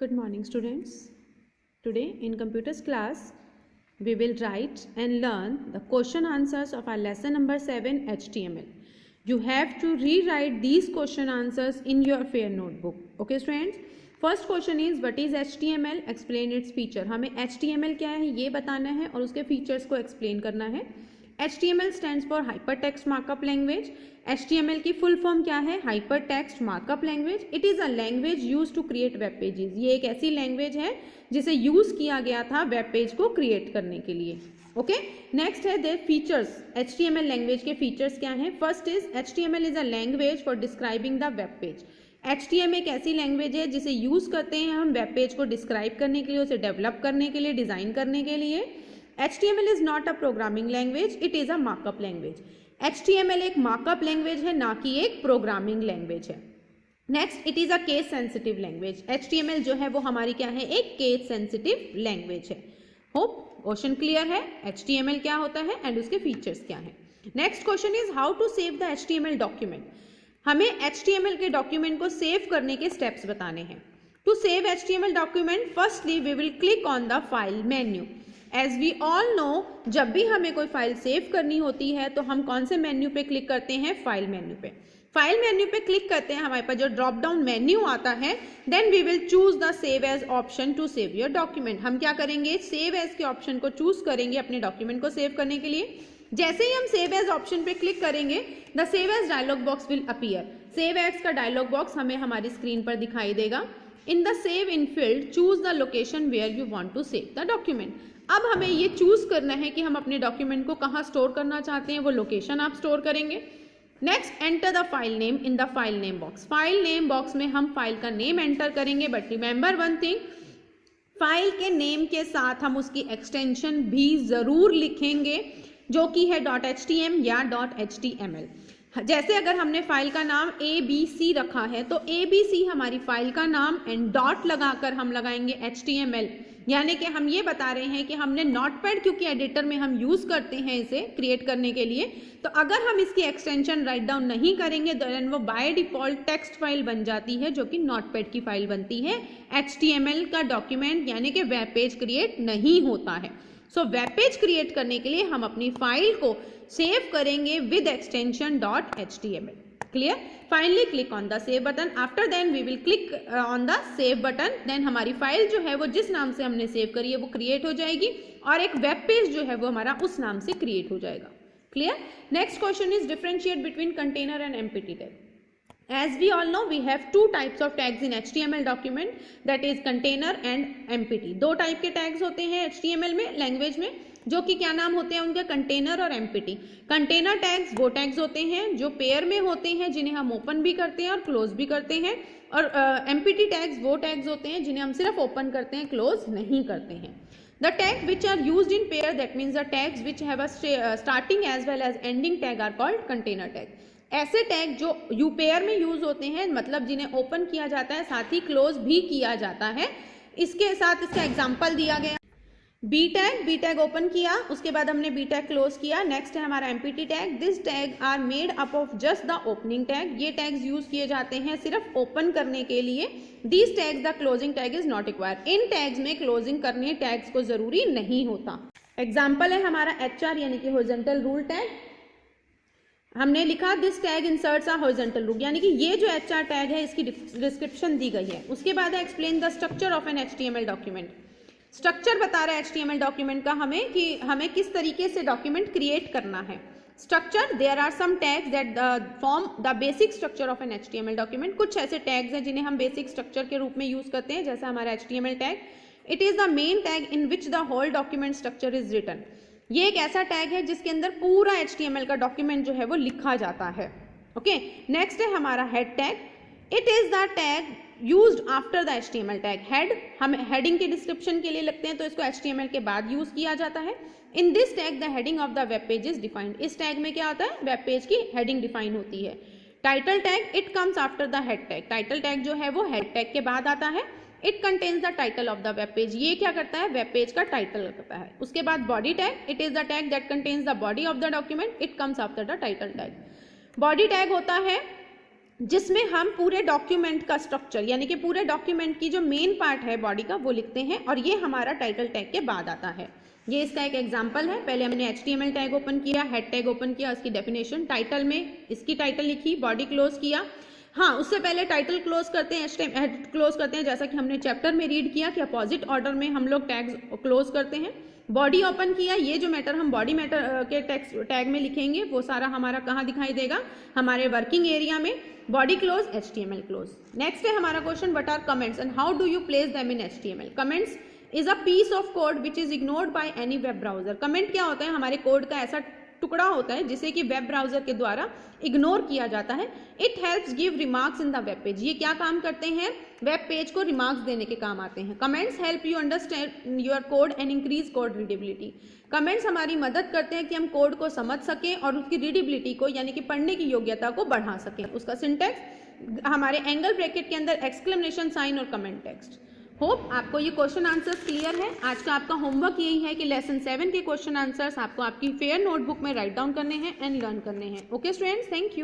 Good morning, students. Today in computers class we will write and learn the question answers of our lesson number 7 HTML. You have to rewrite these question answers in your fair notebook. Okay students, first question is what is HTML? Explain its feature. हमें HTML क्या है ये बताना है और उसके features को explain करना है. HTML stands for Hypertext Markup Language. HTML की फुल फॉर्म क्या है? Hypertext Markup Language. It is a language used to create web pages. ये एक ऐसी लैंग्वेज है जिसे यूज किया गया था वेब पेज को क्रिएट करने के लिए. ओके, नेक्स्ट है देयर फीचर्स. HTML लैंग्वेज के फीचर्स क्या हैं? First is HTML is a language for describing the web page. HTML एक ऐसी लैंग्वेज है जिसे यूज करते हैं हम वेब पेज को डिस्क्राइब करने के लिए, उसे डेवलप करने के लिए, डिजाइन करने के लिए. HTML is not a programming language, it is a markup language. HTML एक मार्कअप लैंग्वेज है, ना कि एक प्रोग्रामिंग लैंग्वेज है. Next, it is a case sensitive language. HTML जो है वो हमारी क्या है? एक केस सेंसिटिव लैंग्वेज है. होप क्वेश्चन क्लियर है. HTML क्या होता है एंड उसके फीचर्स क्या है. Next question is how to save the HTML document. हमें HTML के डॉक्यूमेंट को सेव करने के स्टेप्स बताने हैं. To save HTML document, firstly we will click on the file menu. As we all know, जब भी हमें कोई फाइल सेव करनी होती है तो हम कौन से मेन्यू पे क्लिक करते हैं? फाइल मेन्यू पे. फाइल मेन्यू पे क्लिक करते हैं, हमारे पास जो ड्रॉप डाउन मेन्यू आता है, then we will choose the save as option to save your document. हम क्या करेंगे? सेव एज के ऑप्शन को चूज करेंगे अपने डॉक्यूमेंट को सेव करने के लिए. जैसे ही हम सेव एज ऑप्शन पे क्लिक करेंगे, the save as dialog box will appear. Save as का डायलॉग बॉक्स हमें हमारी स्क्रीन पर दिखाई देगा. In the save in field choose the location where you want to save the document. अब हमें ये चूज करना है कि हम अपने डॉक्यूमेंट को कहाँ स्टोर करना चाहते हैं, वो लोकेशन आप स्टोर करेंगे. Next, enter the file name in the file name box. File name box में हम फाइल का नेम एंटर करेंगे, but remember one thing, file के नेम के साथ हम उसकी एक्सटेंशन भी जरूर लिखेंगे जो कि है .htm या .html. जैसे अगर हमने फाइल का नाम ABC रखा है तो ABC हमारी फाइल का नाम एंड डॉट लगाकर हम लगाएंगे HTML. यानी कि हम ये बता रहे हैं कि हमने नोटपैड, क्योंकि एडिटर में हम यूज करते हैं इसे क्रिएट करने के लिए, तो अगर हम इसकी एक्सटेंशन राइट डाउन नहीं करेंगे देन वो बाय डिफॉल्ट टेक्स्ट फाइल बन जाती है जो कि नोटपैड की फाइल बनती है. HTML का डॉक्यूमेंट यानी कि वेब पेज क्रिएट नहीं होता है. सो वेब पेज क्रिएट करने के लिए हम अपनी फाइल को सेव करेंगे with extension .html. Clear? Finally click on the save button. After then we will click on the save button. Then हमारी फाइल जो है वो जिस नाम से हमने सेव करी है वो क्रिएट हो जाएगी और एक वेब पेज जो है वो हमारा उस नाम से क्रिएट हो जाएगा. Clear? Next question is differentiate between container and empty tag. As we all know, we have two types of tags in HTML document, that is container and empty. दो टाइप के टैग्स होते हैं HTML में, language में, जो कि क्या नाम होते हैं उनके? कंटेनर और एम्प्टी. कंटेनर टैग्स वो टैग्स होते हैं जो पेयर में होते हैं, जिन्हें हम ओपन भी करते हैं और क्लोज भी करते हैं. और एम्प्टी टैग्स वो टैग्स होते हैं जिन्हें हम सिर्फ ओपन करते हैं, क्लोज नहीं करते हैं. The tags which are used in pair, that means the tags which have a starting as well as ending tag are called container tag. ऐसे टैग जो यू पेयर में यूज होते हैं, मतलब जिन्हें ओपन किया जाता है साथ ही क्लोज भी किया जाता है. इसके साथ इसका एग्जांपल दिया गया. बी टैग ओपन किया, उसके बाद हमने बी टैग क्लोज किया. नेक्स्ट है हमारा empty tag. This tag are made up of just the opening tag. ये टैग्स यूज किए जाते हैं सिर्फ ओपन करने के लिए. This tags the closing tag is not required. इन टैग्स में क्लोजिंग करने टैग्स को जरूरी नहीं होता. एग्जाम्पल है हमारा HR यानी कि हॉरिजॉन्टल रूल टैग. हमने लिखा this tag inserts a horizontal rule, यानी कि ये जो HR टैग है इसकी डिस्क्रिप्शन दी गई है. उसके बाद है explain the structure of an HTML document. Structure बता रहा है HTML डॉक्यूमेंट का हमें कि हमें किस तरीके से डॉक्यूमेंट क्रिएट करना है. Structure, there are some tags that form the basic structure of an HTML document. कुछ ऐसे टैग्स हैं जिन्हें हम बेसिक स्ट्रक्चर के रूप में यूज करते हैं, जैसा हमारा HTML tag. It is the main tag in which the whole document structure is written. ये एक ऐसा टैग है जिसके अंदर पूरा HTML का डॉक्यूमेंट जो है वो लिखा जाता है. ओके, नेक्स्ट है हमारा head tag. It is the tag used after the HTML tag. Head हम हेडिंग के डिस्क्रिप्शन के लिए लगते हैं तो इसको HTML के बाद यूज किया जाता है. In this tag the heading of the web page is defined. इस टैग में क्या होता है? वेब पेज की हेडिंग डिफाइन होती है. Title tag, it comes after the head tag. Title tag जो है वो हेड टैग के बाद आता है. It contains the title of the web page. ये क्या करता है? वेब पेज का टाइटल करता है. उसके बाद body tag, it is the tag that contains the body of the document. It comes after the title tag. Body tag होता है जिसमें हम पूरे डॉक्यूमेंट का स्ट्रक्चर यानी कि पूरे डॉक्यूमेंट की जो मेन पार्ट है बॉडी का वो लिखते हैं, और ये हमारा टाइटल टैग के बाद आता है। ये इसका एक एग्जांपल है। पहले हमने HTML टैग ओपन किया, हेड टैग ओपन किया, उसकी डेफिनेशन, टाइटल में इसकी टाइटल लिखी, बॉडी क्लोज किया। हाँ, उससे पहले टाइटल क्लोज करते हैं, हेड क्लोज करते हैं, जैसा कि हमने चैप्टर में रीड किया कि अपोजिट ऑर्डर में हम लोग टैग्स क्लोज करते हैं। बॉडी ओपन किया, ये जो मैटर हम बॉडी मैटर के टैग में लिखेंगे वो सारा हमारा कहाँ दिखाई देगा, हमारे वर्किंग एरिया में। Body close, HTML close. Next है हमारा question, what are comments and how do you place them in HTML। Comments is a piece of code which is ignored by any web browser. Comment क्या होता है, हमारे code का ऐसा टुकड़ा होता है जिसे कि वेब ब्राउजर के द्वारा इग्नोर किया जाता है। It helps give remarks in the web page. ये क्या काम करते हैं, वेब पेज को रिमार्क्स देने के काम आते हैं। Comments help you understand your code and increase code readability. Comments हमारी मदद करते हैं कि हम कोड को समझ सकें और उसकी रीडेबिलिटी को यानी कि पढ़ने की योग्यता को बढ़ा सकें। उसका सिंटेक्स हमारे एंगल ब्रैकेट के अंदर एक्सक्लेमेशन साइन और कमेंट टेक्स्ट। होप आपको ये क्वेश्चन आंसर्स क्लियर है। आज का आपका होमवर्क यही है कि लेसन 7 के क्वेश्चन आंसर्स आपको आपकी फेयर नोटबुक में राइट डाउन करने हैं एंड लर्न करने हैं। Okay students, thank you.